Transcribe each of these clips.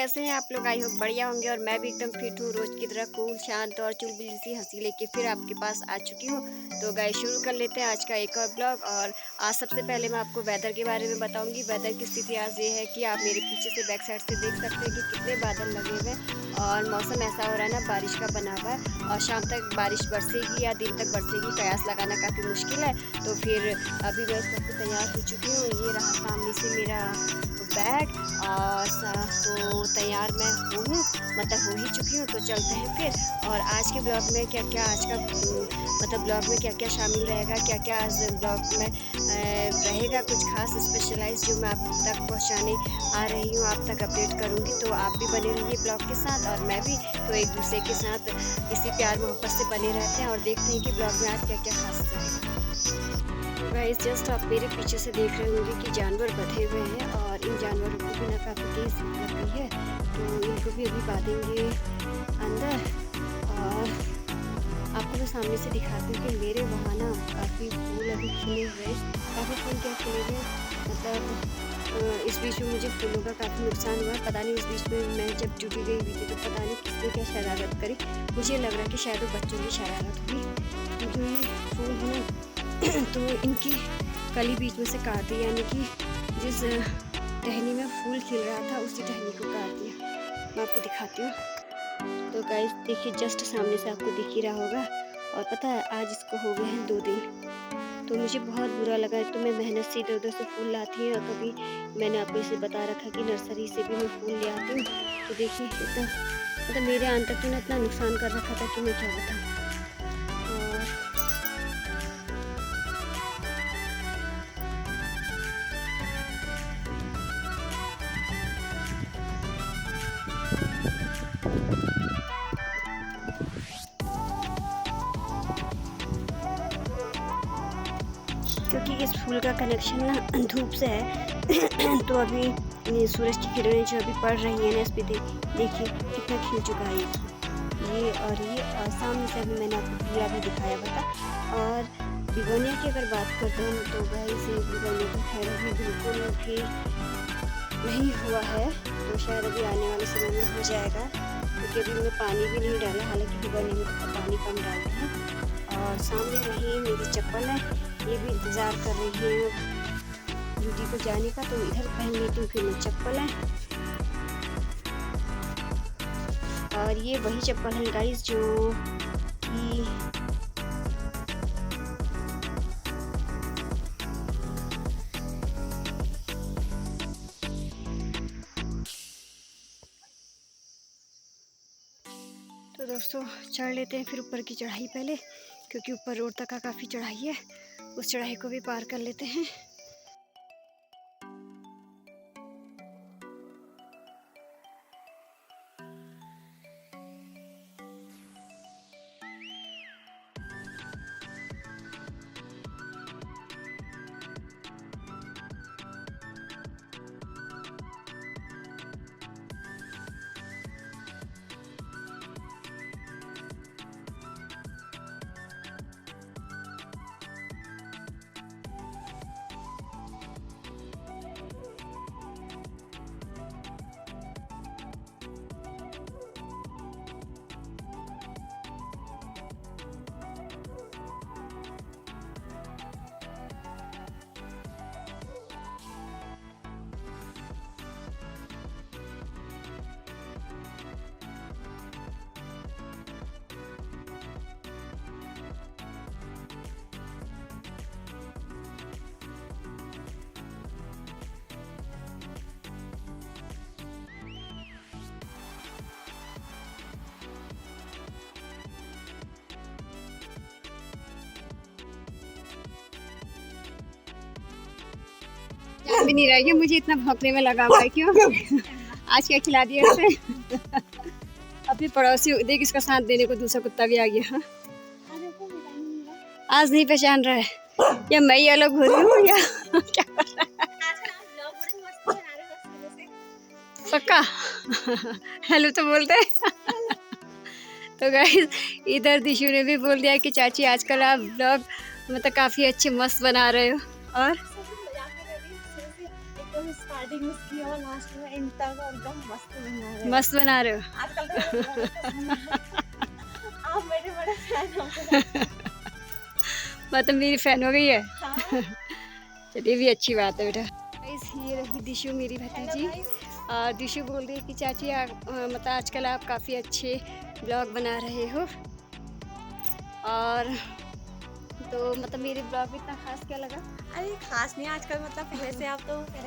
कैसे हैं आप लोग? आई होप बढ़िया होंगे। और मैं भी एकदम फिट हूँ, रोज़ की तरह कूल शांत और चुलबुली सी हंसी लेके फिर आपके पास आ चुकी हूँ। तो गाइस शुरू कर लेते हैं आज का एक और ब्लॉग। और आज सबसे पहले मैं आपको वेदर के बारे में बताऊंगी। वेदर की स्थिति आज ये है कि आप मेरे पीछे से बैक साइड से देख सकते हैं कि कितने बादल लगे हुए हैं और मौसम ऐसा हो रहा है ना, बारिश का बना हुआ है। और शाम तक बारिश बरसेगी या दिन तक बरसेगी, कयास लगाना काफ़ी मुश्किल है। तो फिर अभी मैं सबसे तैयार हो चुकी हूँ। ये रहा सामने से मेरा बैग और तो तैयार मैं हूँ, मतलब हो ही चुकी हूँ। तो चलते हैं फिर। और आज के ब्लॉग में क्या क्या आज का मतलब ब्लॉग में क्या क्या शामिल रहेगा, क्या क्या आज ब्लॉग में रहेगा, कुछ खास स्पेशलाइज जो मैं आप तक पहुँचाने आ रही हूँ, आप तक अपडेट करूँगी। तो आप भी बने रहिए ब्लॉग के साथ और मैं भी। तो एक दूसरे के साथ इसी प्यार मोहब्बत से बने रहते हैं और देखते हैं कि ब्लॉग में आज क्या क्या खास रहेगा। गाइस जस्ट आप मेरे पीछे से देख रहे होंगे कि जानवर बंधे हुए हैं और इन जानवरों को भी ना काफ़ी तेज़ भूख लग गई है। तो इनको भी अभी बांधेंगे अंदर। और आपको मैं सामने से दिखाती हूँ कि मेरे वहाँ ना काफ़ी फूल अभी खिले हुए, काफ़ी फूल क्या खिले हुए मतलब इस बीच में मुझे फूलों का काफ़ी नुकसान हुआ है। पता नहीं इस बीच में मैं जब ड्यूटी गई हुई थी तो पता नहीं किसने क्या शरारत करी। मुझे लग रहा है कि शायद वो बच्चों की शरारत हुई। जो ये फूल है तो इनकी कली बीच में से काट दी, यानी कि जिस टहनी में फूल खिल रहा था उसी टहनी को काट दिया। मैं आपको दिखाती हूँ। तो गाइस देखिए जस्ट सामने से आपको दिख ही रहा होगा। और पता है आज इसको हो गए हैं 2 दिन। तो मुझे बहुत बुरा लगा। तो मैं मेहनत से इधर उधर से फूल लाती हूँ और कभी मैंने आपको इसे बता रखा कि नर्सरी से भी मैं फूल ले आती हूँ। तो देखिए इतना मतलब मेरे आंत तक ने इतना नुकसान कर रखा था कि मैं क्या बताऊँ। क्योंकि इस फूल का कनेक्शन ना धूप से है तो अभी ये सूरज की किरणें जो अभी पड़ रही हैं ना, इस पर देखिए कितना खिल चुका है ये। और सामने से अभी मैंने आपको पूरा भी दिखाया था। और बिगोनिया की अगर बात करते हैं तो गाइस बिगोनिया का खैर अभी बिल्कुल भी नहीं हुआ है। तो शायद अभी आने वाले समय में हो जाएगा, क्योंकि अभी मैं पानी भी नहीं डाला। हालांकि बिगोनिया में तो पानी कम डालते हैं। और सामने रही मेरी चप्पल है, ये भी इंतज़ार कर रही है ड्यूटी को जाने का। तो इधर पहन लेती हूँ फिर मैं चप्पल है। और ये वही चप्पल है गाइस जो कि तो दोस्तों चढ़ लेते हैं फिर ऊपर की चढ़ाई पहले, क्योंकि ऊपर रोड तक का काफ़ी चढ़ाई है। उस चढ़ाई को भी पार कर लेते हैं। जान भी नहीं रहा है मुझे इतना भौंकने में लगा हुआ है। क्यों आज क्या खिला दिया इसे अभी पड़ोसी देख इसका साथ देने को दूसरा कुत्ता भी आ गया। हाँ? आज नहीं पहचान रहा है या मैं ही अलग हो रही हूँ या क्या कर रहा है। पक्का हेलो तो बोलते तो गाइस इधर दिशु ने भी बोल दिया कि चाची आजकल आप ब्लॉग मतलब काफ़ी अच्छे मस्त बना रहे हो। और स्टार्टिंग में की और लास्ट में एंड तक एकदम मस्त बना रहे हो। मस्त बना रहे हो। आजकल तो आप मेरे बड़े फैन हो। मतलब मेरी फैन हो गई है। हाँ। चलिए भी अच्छी बात है बेटा। गाइस ये रही दिशु मेरी भतीजी। हेलो और दिशु बोल रही है कि चाची मतलब आजकल आप काफ़ी अच्छे ब्लॉग बना रहे हो। और तो मतलब मेरे ब्लॉग में इतना खास क्या लगा? अरे खास नहीं, आजकल मतलब पहले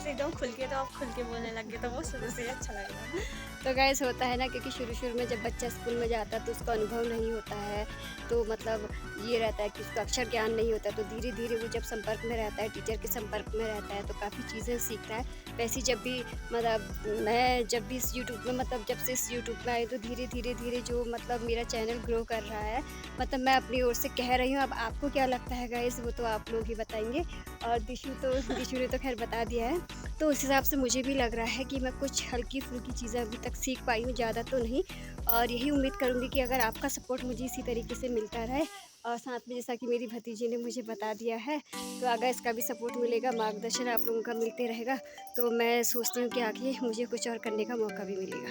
से एकदम खुल के तो आप खुल के बोलने लग गए, तो वो शुरू से ही अच्छा लग रहा है। तो गाइस होता है ना, क्योंकि शुरू में जब बच्चा स्कूल में जाता है तो उसको अनुभव नहीं होता है, तो मतलब ये रहता है कि उसको अक्षर ज्ञान नहीं होता, तो धीरे धीरे वो जब संपर्क में रहता है, टीचर के संपर्क में रहता है, तो काफ़ी चीज़ें सीखता है। वैसे जब भी मतलब मैं जब भी इस यूट्यूब में मतलब जब से इस यूट्यूब में आई, तो धीरे धीरे जो मतलब मेरा चैनल ग्रो कर रहा है, मतलब मैं अपनी ओर से कह रही हूँ। अब आपको क्या लगता है गाइस, वो तो आप लोग ही बताएंगे। और दिशु ने तो खैर बता दिया है, तो उस हिसाब से मुझे भी लग रहा है कि मैं कुछ हल्की फुल्की चीज़ें अभी तक सीख पाई हूँ, ज़्यादा तो नहीं। और यही उम्मीद करूँगी कि अगर आपका सपोर्ट मुझे इसी तरीके से मिलता रहे, और साथ में जैसा कि मेरी भतीजी ने मुझे बता दिया है, तो अगर इसका भी सपोर्ट मिलेगा, मार्गदर्शन आप लोगों का मिलते रहेगा, तो मैं सोचती हूँ कि आगे मुझे कुछ और करने का मौका भी मिलेगा।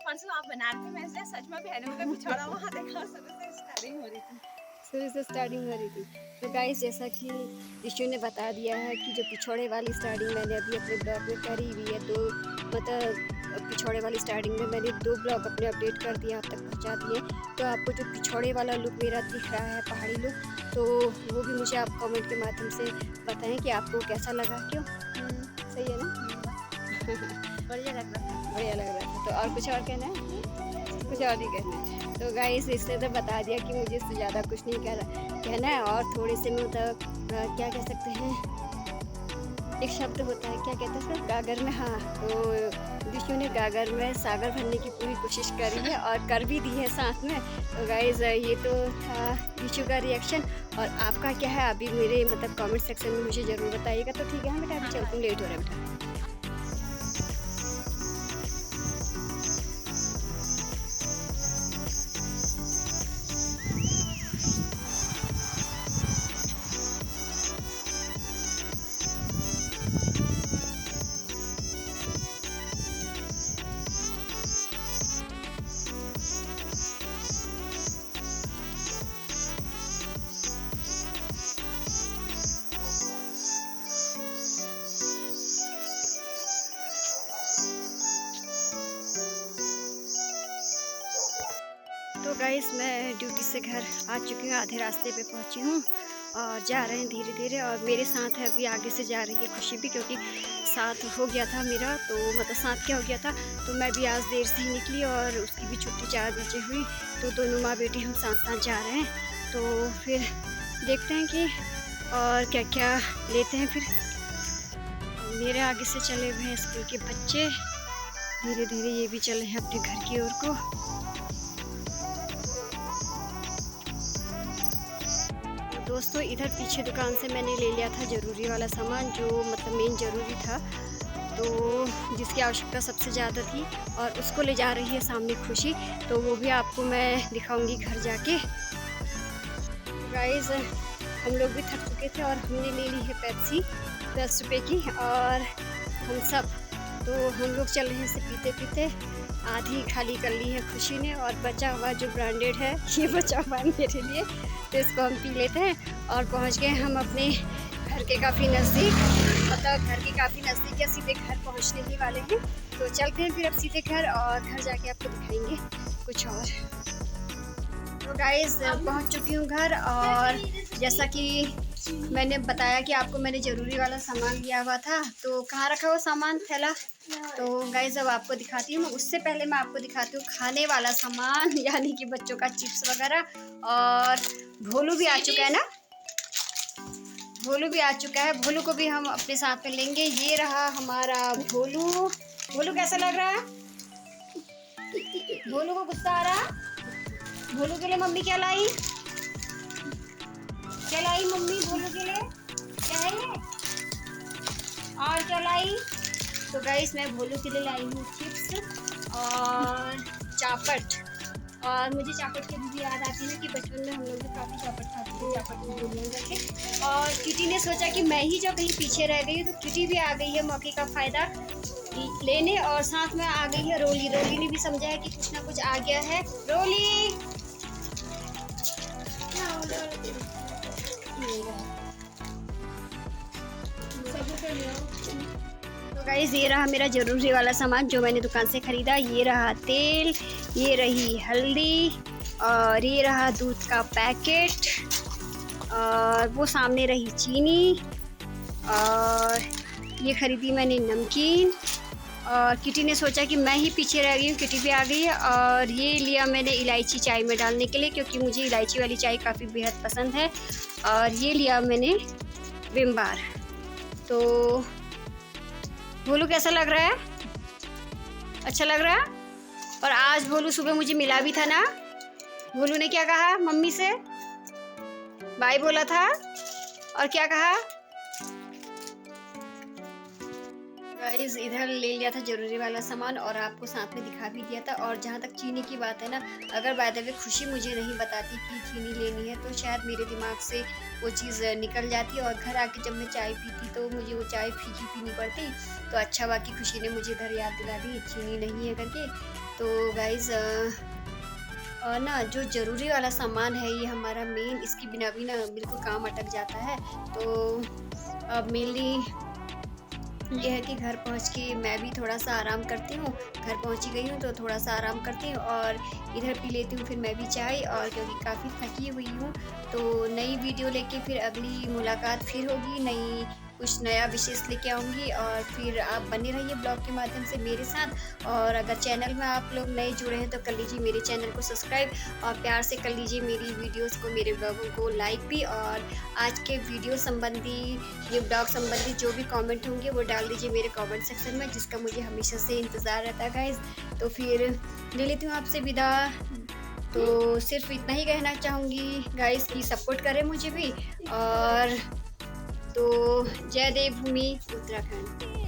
परसों आप बनारस में ऐसे सच में बहनों का पिछड़ा वहाँ देखा, शुरू से स्टार्टिंग हो रही थी। शुरू से स्टार्टिंग हो रही थी। तो गाइस जैसा कि ईशू ने बता दिया है कि जो पिछौड़े वाली स्टार्टिंग मैंने अभी अपने ब्लॉग में करी हुई है, तो मतलब पिछौड़े वाली स्टार्टिंग में मैंने 2 ब्लॉग अपने अपडेट कर दिए, आप तक पहुंचा दिए। तो आपको जो पिछौड़े वाला लुक मेरा दिख रहा है, पहाड़ी लुक, तो वो भी मुझे आप कमेंट के माध्यम से बताएं कि आपको कैसा लगा। क्यों सही है ना? बढ़िया लग रहा है। बढ़िया लग रहा था। तो और कुछ और कहना है? कुछ और नहीं कहना है। तो गाइस इसने तो बता दिया कि मुझे इससे ज़्यादा कुछ नहीं कहना है। और थोड़े से मतलब क्या कह सकते हैं, एक शब्द होता है, क्या कहते हैं सर, गागर में। हाँ, तो दिशु ने गागर में सागर भरने की पूरी कोशिश करी है और कर भी दी है साथ में। तो गाइस ये तो था दिशु का रिएक्शन। और आपका क्या है अभी मेरे मतलब कमेंट सेक्शन में मुझे ज़रूर बताइएगा। तो ठीक है बेटा, अभी चलते हैं, लेट हो रहा है बेटा। तो गाइस मैं ड्यूटी से घर आ चुकी हूँ, आधे रास्ते पे पहुँची हूँ और जा रहे हैं धीरे धीरे। और मेरे साथ है अभी आगे से जा रही है खुशी भी, क्योंकि साथ हो गया था मेरा, तो मतलब साथ क्या हो गया था, तो मैं भी आज देर से ही निकली और उसकी भी छुट्टी 4 बजे हुई, तो दोनों माँ बेटी हम साथ साथ जा रहे हैं। तो फिर देखते हैं कि और क्या क्या लेते हैं। फिर मेरे आगे से चले हुए हैं स्कूल के बच्चे, धीरे धीरे ये भी चले हैं अपने घर की ओर को। दोस्तों इधर पीछे दुकान से मैंने ले लिया था ज़रूरी वाला सामान, जो मतलब मेन ज़रूरी था, तो जिसकी आवश्यकता सबसे ज़्यादा थी, और उसको ले जा रही है सामने खुशी, तो वो भी आपको मैं दिखाऊंगी घर जाके। गाइस हम लोग भी थक चुके थे और हमने ले ली है पेप्सी 10 रुपये की, और हम सब, तो हम लोग चल रहे हैं इसे पीते पीते। आधी खाली कर ली है खुशी ने, और बचा हुआ जो ब्रांडेड है ये बचा हुआ है मेरे लिए, तो इसको हम पी लेते हैं। और पहुंच गए हम अपने घर के काफ़ी नज़दीक, मतलब घर के काफ़ी नज़दीक या सीधे घर पहुंचने ही वाले हैं। तो चलते हैं फिर अब सीधे घर, और घर जाके आपको दिखाएंगे कुछ और। तो गाइस पहुंच चुकी हूँ घर, और जैसा कि मैंने बताया कि आपको मैंने ज़रूरी वाला सामान लिया हुआ था, तो कहाँ रखा हुआ सामान थैला, तो गाइस अब आपको दिखाती हूँ। उससे पहले मैं आपको दिखाती हूँ खाने वाला सामान, यानी कि बच्चों का चिप्स वगैरह। और भोलू भी आ चुका है ना, भोलू भी आ चुका है, भोलू को भी हम अपने साथ में लेंगे। ये रहा हमारा भोलू। भोलू कैसा लग रहा है? भोलू को गुस्सा आ रहा? भोलू के लिए मम्मी क्या लाई? क्या लाई मम्मी भोलू के लिए? क्या है ये? और क्या लाई? तो गाइस मैं भोलू के लिए लाई हूँ चिप्स और चापट, और मुझे चापट की भी याद आती है कि बचपन में हम लोग भी काफ़ी चापट खाते थे, चापट में गोलियाँ करके। और किटी ने सोचा कि मैं ही जो कहीं पीछे रह गई हूँ, तो किटी भी आ गई है मौके का फ़ायदा लेने, और साथ में आ गई है रोली। रोली ने भी समझा है कि कुछ ना कुछ आ गया है। रोली तो गाइस ये रहा मेरा ज़रूरी वाला सामान जो मैंने दुकान से ख़रीदा। ये रहा तेल, ये रही हल्दी, और ये रहा दूध का पैकेट, और वो सामने रही चीनी, और ये ख़रीदी मैंने नमकीन। और किटी ने सोचा कि मैं ही पीछे रह गई हूँ, किटी भी आ गई है। और ये लिया मैंने इलायची चाय में डालने के लिए, क्योंकि मुझे इलायची वाली चाय काफ़ी बेहद पसंद है। और ये लिया मैंने विम बार। तो भोलू कैसा लग रहा है? अच्छा लग रहा है? और आज भोलू सुबह मुझे मिला भी था ना। भोलू ने क्या कहा मम्मी से? बाय बोला था, और क्या कहा? गाइस इधर ले लिया था ज़रूरी वाला सामान, और आपको साथ में दिखा भी दिया था। और जहाँ तक चीनी की बात है ना, अगर बाय द वे खुशी मुझे नहीं बताती कि चीनी लेनी है, तो शायद मेरे दिमाग से वो चीज़ निकल जाती, और घर आके जब मैं चाय पीती तो मुझे वो चाय फीकी पीनी पड़ती। तो अच्छा बाकी खुशी ने मुझे इधर याद दिला दी चीनी नहीं है करके। तो गाइस और ना जो ज़रूरी वाला सामान है ये हमारा मेन, इसकी बिना भी ना बिल्कुल काम अटक जाता है। तो अब मेनली ये है कि घर पहुंच के मैं भी थोड़ा सा आराम करती हूँ। घर पहुंची गई हूँ तो थोड़ा सा आराम करती हूँ, और इधर पी लेती हूँ फिर मैं भी चाय। और क्योंकि काफ़ी थकी हुई हूँ, तो नई वीडियो लेके फिर अगली मुलाकात फिर होगी, नई कुछ नया विशेष लेके आऊँगी। और फिर आप बने रहिए ब्लॉग के माध्यम से मेरे साथ। और अगर चैनल में आप लोग नए जुड़े हैं तो कर लीजिए मेरे चैनल को सब्सक्राइब, और प्यार से कर लीजिए मेरी वीडियोस को, मेरे ब्लॉगों को लाइक भी। और आज के वीडियो संबंधी, ये ब्लॉग संबंधी जो भी कमेंट होंगे वो डाल दीजिए मेरे कमेंट सेक्शन में, जिसका मुझे हमेशा से इंतज़ार रहता है गाइस। तो फिर ले लेती हूँ आपसे विदा। तो सिर्फ इतना ही कहना चाहूँगी गाइस कि सपोर्ट करें मुझे भी। और तो जय देवभूमि उत्तराखंड।